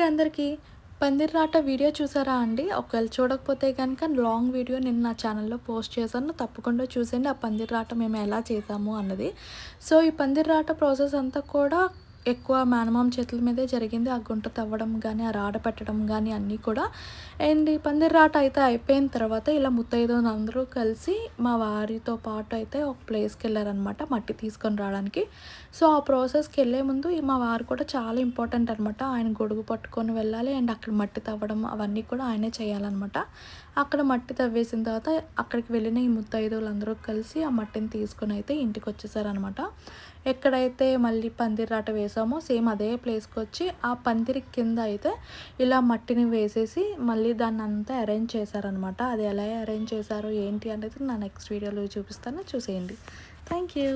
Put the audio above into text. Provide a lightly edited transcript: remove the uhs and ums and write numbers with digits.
అందరికీ. పందిర్రాట వీడియో చూసారా అండి? ఒకవేళ చూడకపోతే గనుక లాంగ్ వీడియో నేను నా ఛానల్‌లో పోస్ట్ చేశాను. తప్పకుండా చూసేయండి. ఆ పందిర్రాట మేము ఎలా చేసాము అన్నది. సో, ఈ పందిర్రాట ప్రాసెస్ అంతా కూడా ఎక్కువ మేనమామ చేతుల మీదే జరిగింది. ఆ గుంట తవ్వడం గానీ, ఆ రాడ పెట్టడం గానీ అన్నీ కూడా. అండ్ ఈ పందిర్రాట అయితే అయిపోయిన తర్వాత ఇలా ముత్తైదువులందరూ కలిసి మా వారితో పాటు అయితే ఒక ప్లేస్‌కెళ్లారనమాట మట్టి తీసుకొని రావడానికి. సో, ఆ ప్రాసెస్‌కెళ్ళే ముందు మా వారు కూడా చాలా ఇంపార్టెంట్ అనమాట. ఆయన గొడుగు పట్టుకొని వెళ్ళాలి. అండ్ అక్కడ మట్టి తవ్వడం అవన్నీ కూడా ఆయనే చేయాలనమాట. అక్కడ మట్టి తవ్వేసిన తర్వాత అక్కడికి వెళ్ళిన ఈ ముత్తైదువులందరూ కలిసి ఆ మట్టిని తీసుకొనైతే ఇంటికొచ్చేసారనమాట. ఎక్కడైతే మళ్ళీ పందిర్రాట వేసామో సేమ్ అదే ప్లేస్‌కొచ్చి ఆ పందిరి కింద అయితే ఇలా మట్టిని వేసేసి మళ్ళీ దాన్నంతా అరేంజ్ చేశారనమాట. అది ఎలా అరేంజ్ చేశారో ఏంటి అనేది నా నెక్స్ట్ వీడియోలో చూపిస్తాను. చూసేయండి. Thank you.